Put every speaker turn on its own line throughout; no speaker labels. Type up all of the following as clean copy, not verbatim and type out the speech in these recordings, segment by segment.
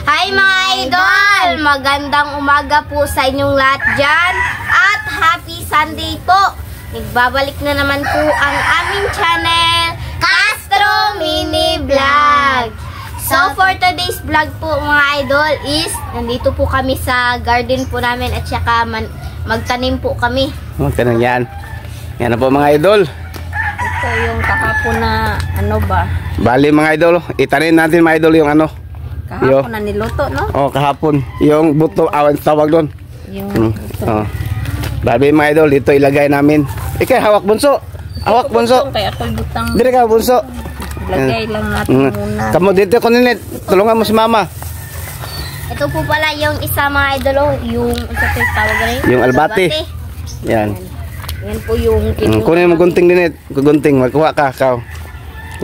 Hi mga idol! Magandang umaga po sa inyong lahat dyan at happy Sunday po! Nagbabalik na naman po ang aming channel, Castro Mini Vlog! So for today's vlog po mga idol is nandito po kami sa garden po namin at saka magtanim po kami.
Magtanim yan. Yan na po mga idol.
Ito yung kahapon na ano ba?
Bali mga idol, itanim natin mga idol yung ano.
Kahapon na niluto, no?
Oh, kahapon. Yung buto, awan tawag doon.
Yung
Oh. Bali mga idol, dito ilagay namin. Ikay, hawak bunso. Hawak bunso.
Kaya ako'y butang.
Dire ka bunso.
Lagay lang natin muna.
Kamu dito ko nilit. Tulungan mo si mama.
Ito po pala yung isa mga idol, yung isa po tawag rin.
Yung albati. Yan.
Yan po yung
Kunin mo gunting din it. Gunting, magkuha ka. Kao.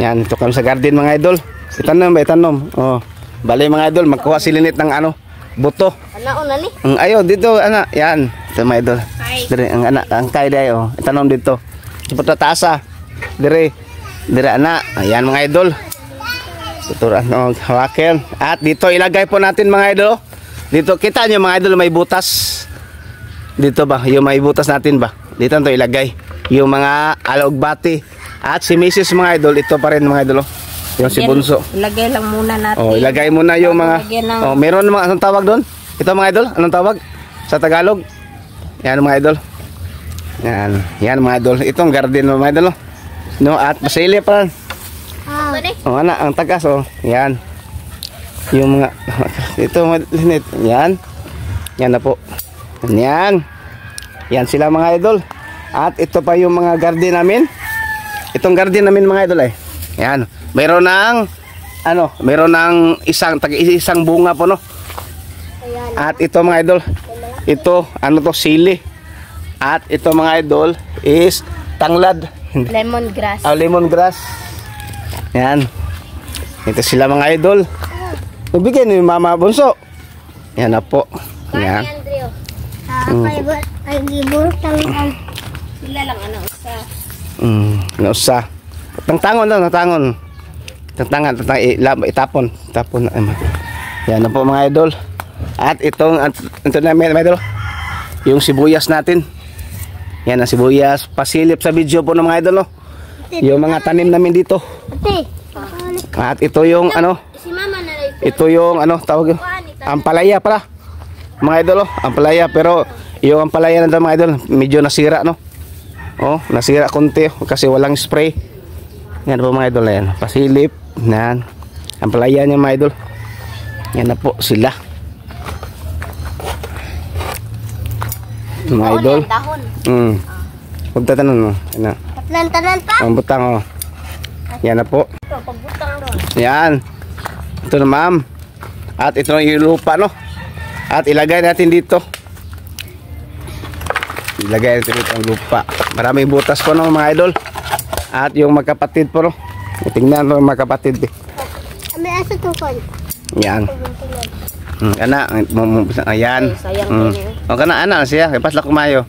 Yan, ito kami sa garden mga idol. Itanom ba, itanom. Oh. Bali mga idol, magkuha si Linit ng ano, buto.
Ano una ni?
Ayo dito, ana. Yan. Ito mga idol. Dire ang anak, ang kay dayo. Itanom dito. Cepat taasa. Dire. Dire anak. Ayan mga idol. Tuturan no, hawakin. At dito ilagay po natin mga idol. Dito kita niyo mga idol may butas. Dito ba? Yung may butas natin ba? Dito to ilagay. Yung mga alagbati. At si Mrs. mga idol, ito pa rin mga idol. Yung si Bunso.
Ilagay lang muna natin.
Oh, ilagay muna yung mga oh, meron mga anong tawag doon? Ito mga idol, anong tawag sa Tagalog? Yan mga idol. Yan, yan mga idol. Itong garden mga idol. No, at basili pa. Oh, anak, ang tagas oh. Yan. Yung mga ito Linit. Yan. Yan na po. Yan. Yan sila mga idol. At ito pa yung mga garden namin. Itong garden namin mga idol eh. Yan. Meron ng ano, meron ng isang bunga po no. At ito mga idol, ito ano to, sili. At ito mga idol is tanglad.
Lemongrass.
Oh, lemongrass. Yan. Ito sila mga idol. Bibigyan ni Mama Bunso. Yan na po. Yan.
Sila lang ano usa.
Nausa. Tantangon daw, tantangon. Tantangan, itapon. Itapon na. Yan na po mga idol. At itong, ito na mga idol. Yung sibuyas natin. Yan ang sibuyas. Pasilip sa video po ng mga idol. No? Yung mga tanim namin dito. At ito yung ano. Ito yung ano, tawag yung ampalaya pala. Mga idol, ampalaya. Pero yung ampalaya na daw mga idol, medyo nasira no. Oh, nasira konti kasi walang spray. Yan po mga idol, yan. Pasilip. Yan. Ang palaya niya mga idol. Yan na po sila. Mga idol. Huwag tatanan mo. Yan na.
Tanan pa?
Ang butang oh. Yan na po.
Ito, pagbutang doon.
Yan. Ito na ma'am. At ito na yung lupa no. At ilagay natin dito. Ilagay natin dito ang lupa. Maraming butas po no mga idol. At yung magkapatid po no. Tingnan mo mga kapatid eh.
May asa to kon.
Yan. Kana, ayan. O kana ana siya, pas la kumayo.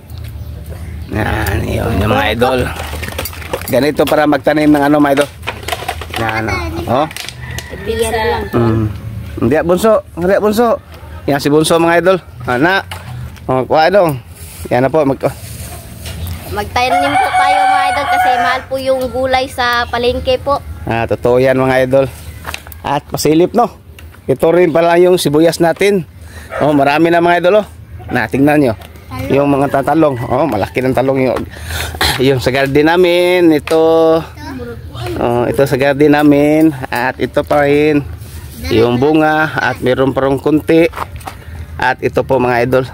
Yan, yun yung mga idol. Ganito para magtanim ng ano mga idol. Yan. Oh.
Bigyan lang.
Hindi bunso, hindi bunso. Yan si Bunso mga idol. Ana. Oh, kuha dong. Yan na po
Magtanim po tayo mga idol kasi mahal po yung gulay sa palengke po.
Totoo yan mga idol. At pasilip no. Ito rin pala yung sibuyas natin. Oh, marami na mga idol oh. Tingnan nyo. Yung mga tatalong. Oh, malaki ng talong yung, yung sa garden namin. Ito. Oh, ito sa garden namin. At ito pa rin. Yung bunga. At meron parang kunti. At ito po mga idol.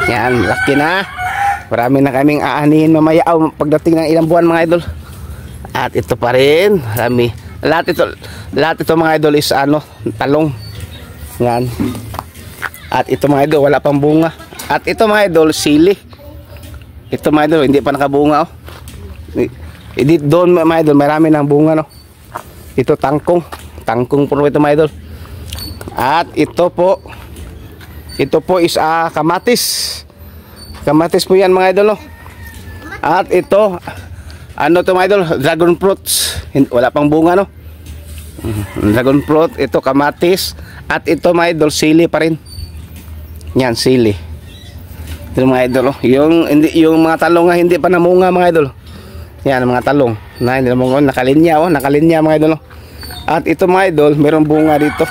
Yan, laki na. Marami na kaming aanihin mamaya pagdating ng ilang buwan mga idol. At ito pa rin, marami. Lahat ito mga idol is ano, talong. Yan. At ito mga idol, wala pang bunga. At ito mga idol, sili. Ito mga idol, hindi pa nakabunga oh. Doon mga idol, marami ng bunga no. Ito tangkong. Tangkong po ito mga idol. At ito po is kamatis. Kamatis po yan mga idol no. At ito ano to mga idol, dragon fruits. Wala pang bunga no. Dragon fruit, ito kamatis. At ito mga idol, sili pa rin. Yan, sili. Ito mga idol, oh. Yung mga talong nga hindi pa namunga mga idol. Yan, mga talong na hindi namunga, nakalinya, oh, nakalinya mga idol, oh. At ito mga idol, mayroong bunga dito.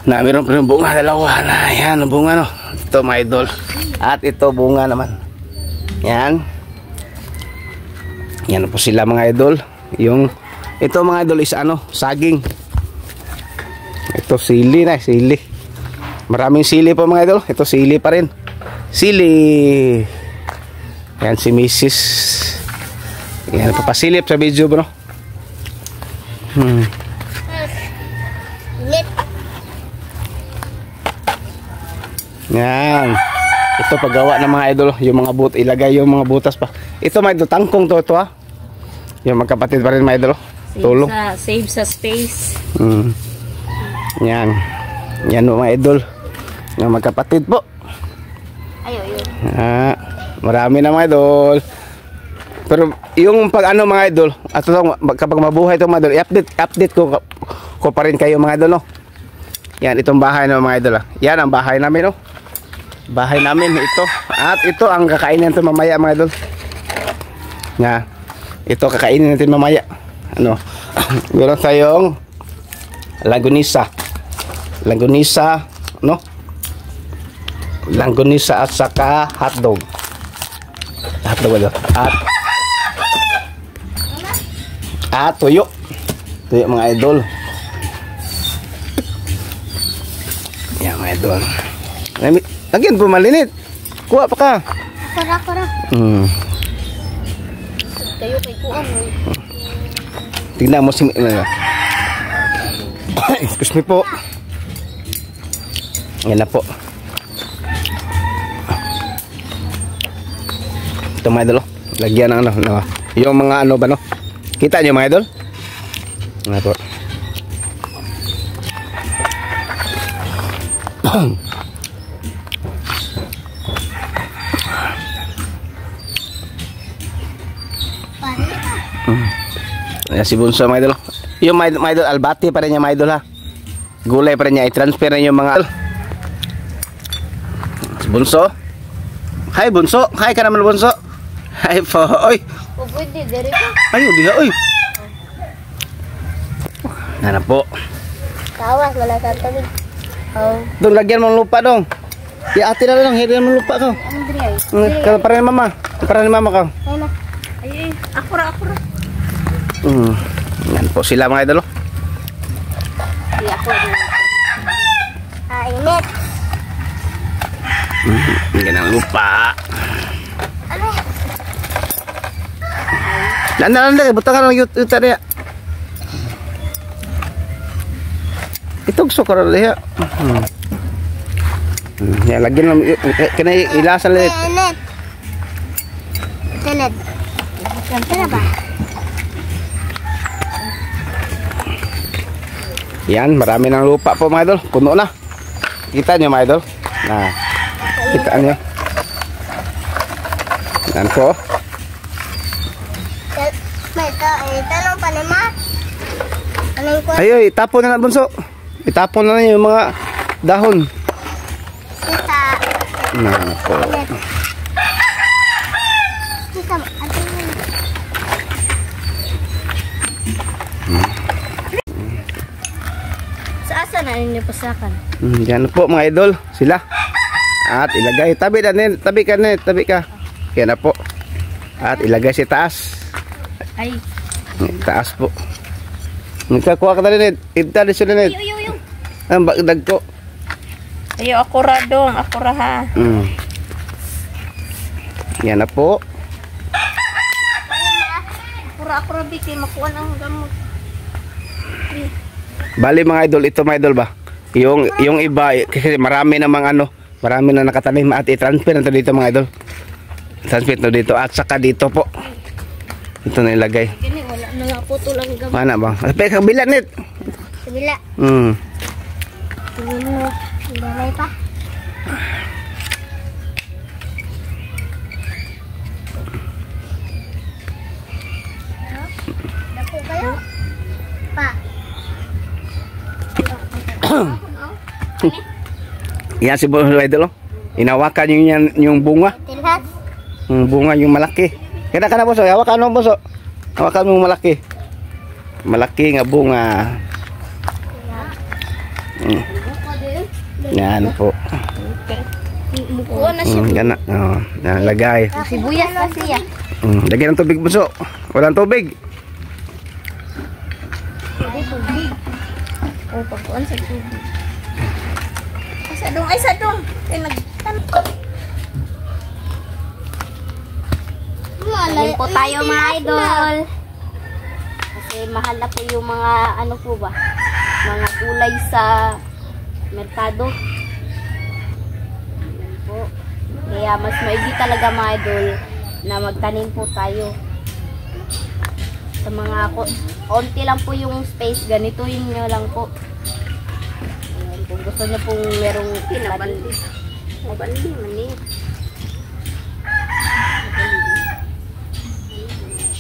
Mayroong bunga, dalawa na. Yan, bunga, no. Ito mga idol. At ito bunga naman. Yan. Yan po sila mga idol. Ito mga idol is saging. Ito sili na, sili. Maraming sili po mga idol. Ito sili pa rin. Sili. Yan si Mrs. Yan, papasilip sa video bro. Yan. Ito paggawa ng mga idol, yung mga ilagay yung mga butas pa. Ito mga idol, tangkong to ha. Yung magkapatid pa rin mga idol. Tulong.
Save sa space.
Yan. Yan mga idol. Yung magkapatid po.
Ayun.
Marami na mga idol. Pero yung mga idol, at kapag mabuhay itong mga idol, i-update ko pa rin kayo mga idol, no? Yan, itong bahay ng mga idol. Yan ang bahay namin, no? Bahay namin ito. At ito ang kakainin natin mamaya mga idol. Nga. Ito kakainin natin mamaya. Meron tayong langgonisa. Langgonisa, no? Langgonisa at saka hotdog. Hotdog ito. At tuyo. Tuyo mga idol. Yan mga idol. Lagyan po malinit. Kuha pa ka.
Kura. Tayo kay kuan.
Tingnan mo si excuse me po. Yan na po. Ito mga idol. Lagyan ng yung mga ba no? Kita nyo mga idol? Yan na po. Ayan si Bunso mga idol. Yung mga idol, albati pa rin niya mga idol ha. Gulay pa rin niya, i-transfer na yung mga si Bunso. Hi Bunso, hi ka naman Bunso. Hi po, oy.
Pwede, dere ka.
Ay, diha, oy. Nana po.
Tawas, wala sa tubig.
Dong, lagyan mo ng lupa dong. Ate na lang, hiriyan mo ng lupa ka.
Anong diri ay?
Para ni mama. Para ni mama ka.
Ayun na. Ay, akura.
Yan po sila mga idol.
Di ako. Init.
Yan ang lupa.
Ano?
Landa, butang ka ng yuta niya. Itog sukar niya. Yan, lagyan mo. Kaya ilasan ulit.
Tenet. Tenet ba?
Yan, marami ng lupa po mga idol. Puno na. Kita nyo mga idol. Kita nyo. Yan po.
Tanong pa naman.
Ay, itapon na Bunso. Itapon na yung mga dahon.
Kita.
Yan po.
Kita. Saan na ninyo pasakan?
Yan po mga idol. Sila. At ilagay. Tabi ka. Yan na po. At ilagay si taas.
Ay.
Taas po. Nagkakuha ka na rin. Itali siya rin.
Yung.
Ang bagdag ko.
Ayo, akura dong. Akura ha.
Yan na po.
Akura biki. Makuha ng gamot.
Bali mga idol, ito mga idol ba? Yung iba, kasi marami namang marami na nakatanim at i-transfer na dito mga idol. Transfer na dito at saka dito po. Ito na ilagay.
Gani, wala na nga po tulang gamot.
Mana bang? Pero kabila net.
Kabila. Tingin mo, balay pa. Dako kayo. Pa.
Yan si Boss Idol. Inawakan yung bunga.
Tilhas.
Bunga yung malaki. Kaya ka na boso, hawakan mo boso. Hawakan mo malaki. Malaki nga bunga. Yan po.
Muko na siya.
Gana. Lagay.
Sibuyas na siya.
Lagyan ng tubig boso. Walang tubig.
Tubig. Oh, pagkuhan sa tubig. Ay, sadong. Ay, Ayun po tayo mga idol. Kasi mahal na po yung mga ano po ba? Mga gulay sa merkado. Ayun po. Kaya mas maigi talaga mga idol na magtanim po tayo. Sa mga konti lang po yung space, ganituin nyo lang po. Ayan, kung gusto nyo pong merong pinabandi. Mabandi, mani.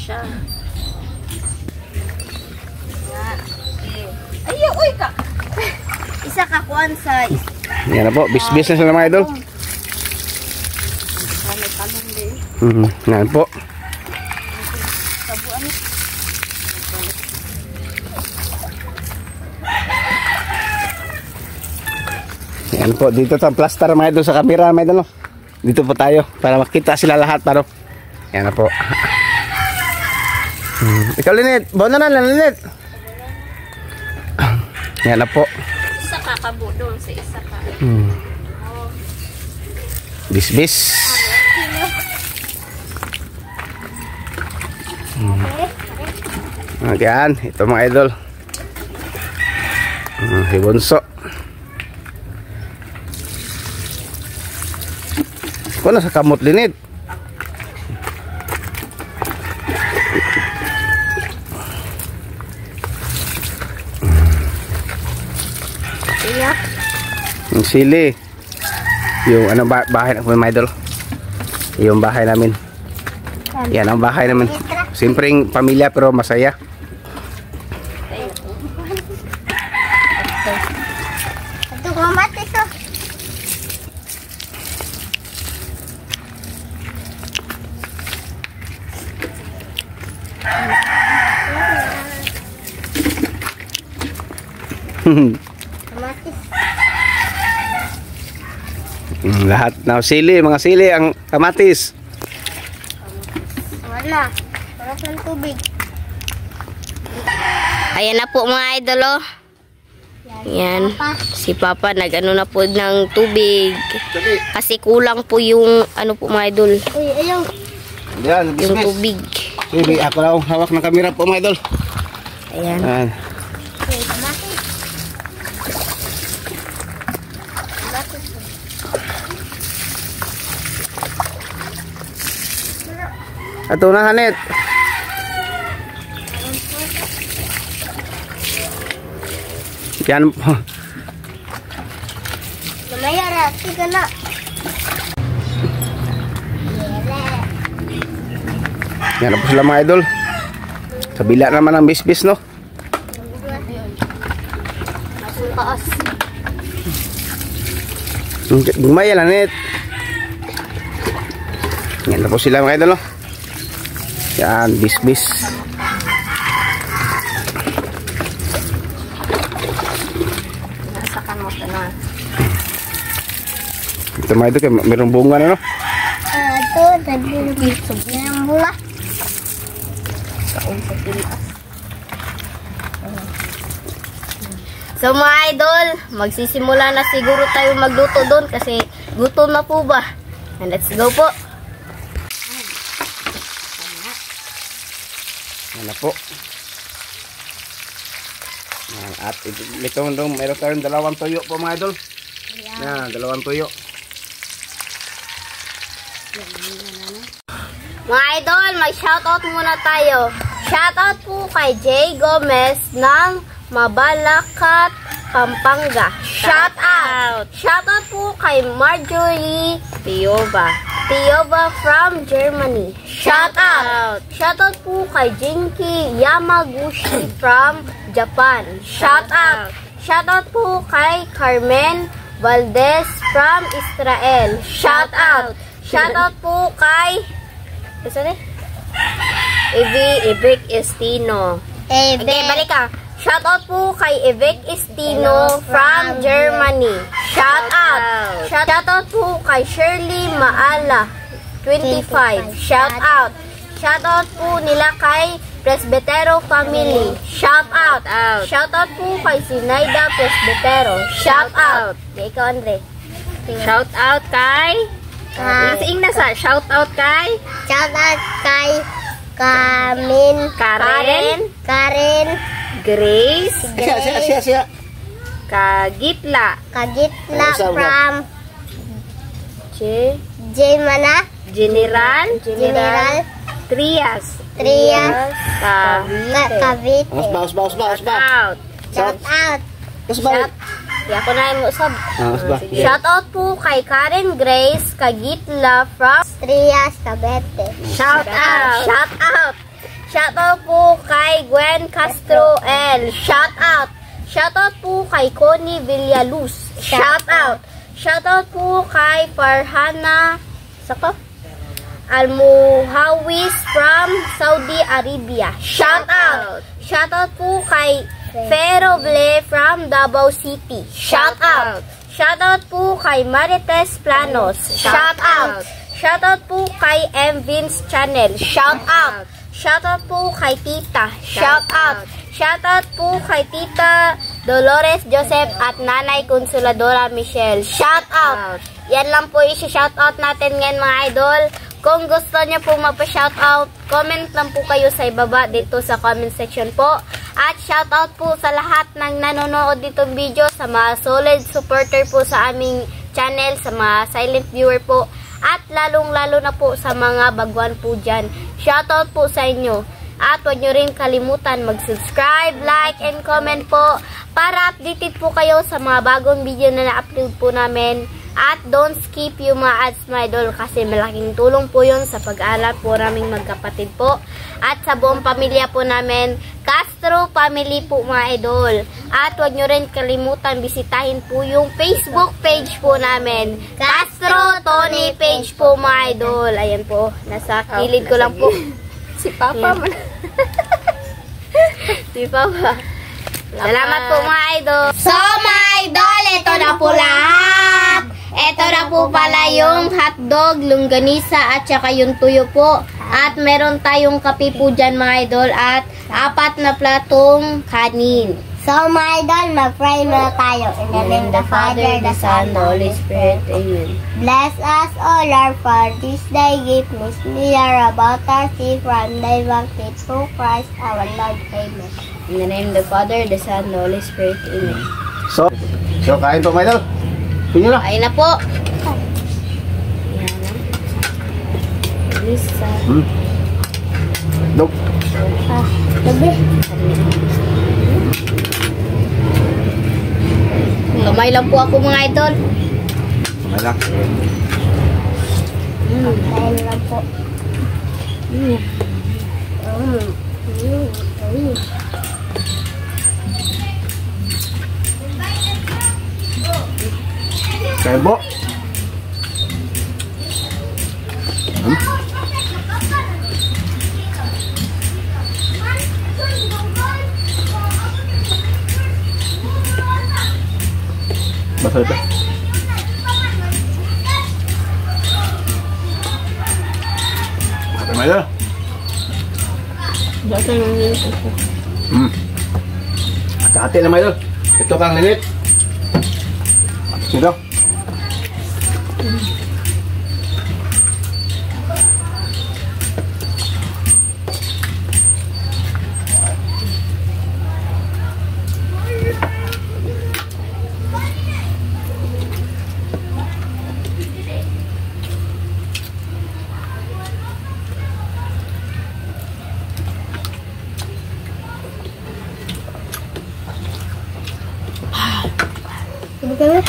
Siya. Ay, uy ka! Isa kakuan sa
Yan na po, bis-bis na sila mga idol.
may talong din.
Yan po.
Sabuan.
Yan po, dito sa plaster mga idol sa camera mga idol. No? Dito po tayo para makita sila lahat paro. Yan na po. Ikaw Linit, bawa na Linit. Yan na po.
Isa kakabo doon sa isa ka.
Bis-bis. Yan, ito mga idol. Hibonso. Kung nasa kamot Linit.
Iya.
Yung sili. Yung ano bahay na po mga idol. Yung bahay namin. Yan ang bahay namin. Simpleng pamilya pero masaya.
Ito kumat ito.
Lahat na sili, mga sili ang kamatis.
Wala. Sarap ng tubig. Ayan na po mga idol oh. Yan. Si Papa nag-ano na po ng tubig. Kasi kulang po yung ano po mga idol. Uy, ayaw.
Yan,
Yung tubig.
Sige, ako lang hawak ng kamera po mga idol.
Ayan.
Yan. Ato na Hanet. Yan po.
Lumayara, tiga na.
Yan po sila mga idol. Kabila naman ang bis-bis no.
Taas.
Gumaya lang Hanet. Yan na po sila mga idol no. Yan, bis-bis.
Nasakan mo ito na.
Ito mga idol, mayroong bunga na no.
Ito, nag-bisog na yung bula. Sa pilas. So mga idol, magsisimula na siguro tayo magluto doon kasi gutom na po ba? And let's go po.
Yan na po. Yan, at ito mayroon tayong dalawang tuyo po mga idol. Yan, dalawang tuyo.
Mga idol, mag-shoutout muna tayo. Shoutout po kay Jay Gomez ng Mabalacat, Pampanga. Shoutout! Shoutout po kay Marjorie Piova from Germany. Shoutout! Shoutout po kay Jinky Yamaguchi from Japan. Shoutout! Shoutout po kay Carmen Valdez from Israel. Shoutout. Shoutout po kay Evic Estino. Okay, balik ka. Shoutout po kay Evic Estino from Germany. Shoutout. Shoutout po kay Shirley Maala 25. Shoutout. Shoutout po nila kay Presbitero Family. Shoutout. Shoutout po kay Sinaida Presbitero. Shoutout. Okay, ikaw, Andre. Shoutout kay shoutout kay Karen Grace
Siya.
Kagitla
from
General Trias Cavite. Shoutout. Ako na yung usab. Shoutout po kay Karen Grace Kagitla from Trias Cavite. Shoutout. Shoutout po kay Gwen Castro L. Shoutout. Shoutout po kay Connie Villaluz. Shoutout. Shoutout po kay Farhana Almuhawis from Saudi Arabia. Shoutout. Shoutout po kay Feroble from Davao City. Shoutout. Shoutout po kay Marites Planos. Shoutout. Shoutout po kay M. Vince Channel. Shoutout. Shoutout po kay Tita. Shoutout. Shoutout po kay Tita Dolores Joseph at Nanay Consoladora Michelle. Shoutout. Yan lang po i-shoutout natin ngayon mga idol. Kung gusto niyo po mapa-shoutout, comment lang po kayo sa ibaba dito sa comment section po. At shoutout po sa lahat ng nanonood ditong video, sa mga solid supporter po sa aming channel, sa mga silent viewer po, at lalong-lalo na po sa mga baguan po dyan. Shoutout po sa inyo. At huwag nyo rin kalimutan mag-subscribe, like, and comment po para updated po kayo sa mga bagong video na na-upload po namin. At don't skip yung mga ads mga idol kasi malaking tulong po yun sa pag-aaral po naming magkapatid po. At sa buong pamilya po namin, Castro Family po mga idol. At huwag nyo rin kalimutan bisitahin po yung Facebook page po namin. Castro Tony page po mga idol. Ayan po, nasa kilid ko lang po. Si Papa man. Si Papa. Salamat po mga idol. So mga idol, ito na po lahat. Ito na po pala yung hotdog, longganisa at saka yung tuyo po. At meron tayong kape po dyan mga idol at 4 na platong kanin.
So mga idol, mag-pray muna tayo. In the name of the Father, the Son, the Holy Spirit. Amen. Bless us, O Lord, for this day. Give us clear about our sin from thy banquet through Christ our Lord. Amen.
In the name of the Father, the Son, the Holy Spirit. Amen.
So kain po mga idol. Pinyo na.
Kain na po. Ayan na. Lisa.
Dok.
Gabi.
Kamay lang po ako mga idol.
Malak.
Kain lang po.
Kain po. Basta ito. Ate Maya. Ate na Maya. Ito kang linit. Ito.
Gabi.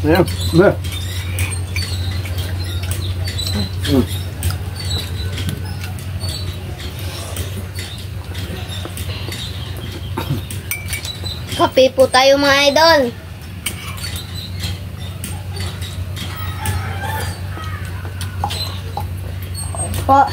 Ayan.
Kape po tayo mga idol.
Po.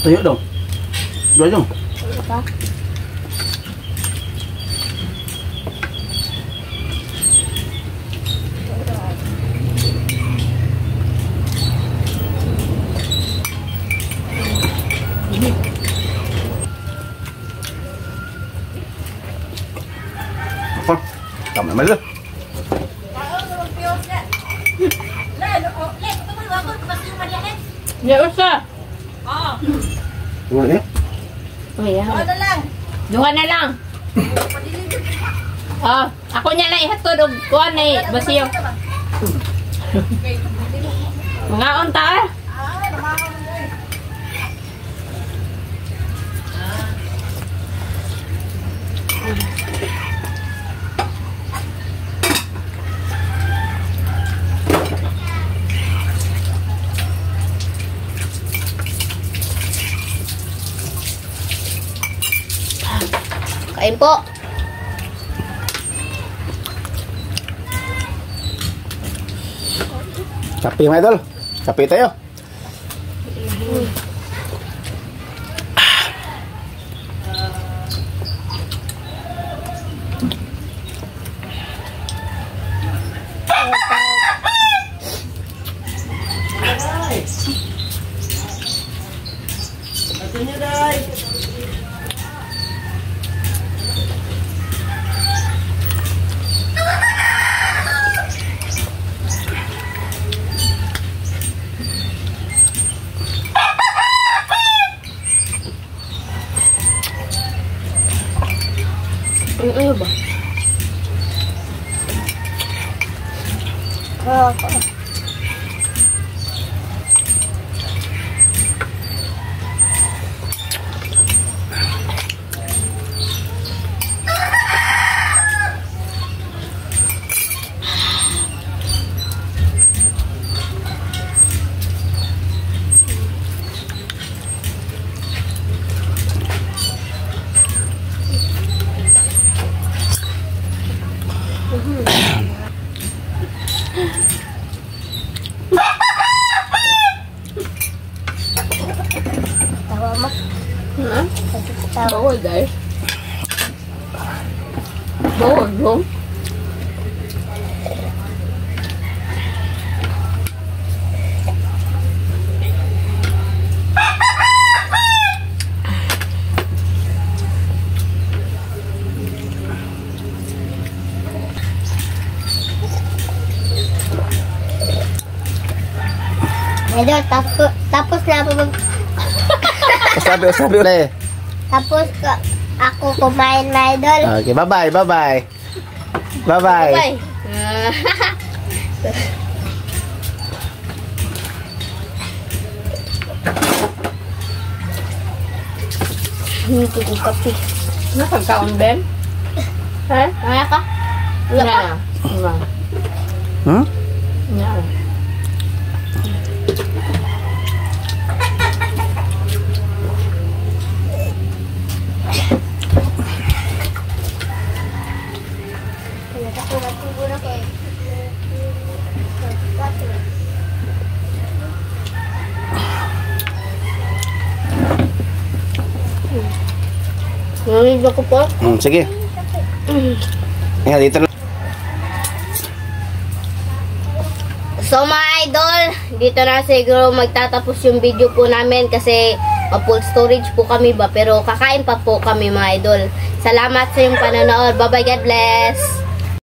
Tuyo dong. Tuyo dong.
Apa?
Apa? Tama naman dito.
Ya usah.
Tulo niya.
Oh ya. Duha na lang. Oh, ako niya na ihatod og kuan ni basiyo. Mga unta.
Kain po.
Kape mga idol. Kape tayo.
Ano ba?
Tawa mo. Tawa.
Bawal guys. Bawal dong.
Idol, tapos na ako
Sabi ulit.
tapos ako kumain na idol.
Okay, bye-bye, bye-bye. Bye-bye.
Bye. Hindi ko kape.
Nakagkaon Ben? Ha?
Kaya ka? Wala ka?
Wala.
Hmm?
Yeah.
Nangid ako po.
Sige. Nga, dito na.
So mga idol, dito na siguro magtatapos yung video po namin kasi full storage po kami ba, pero kakain pa po kami mga idol. Salamat sa iyong panonood. Bye bye, God bless.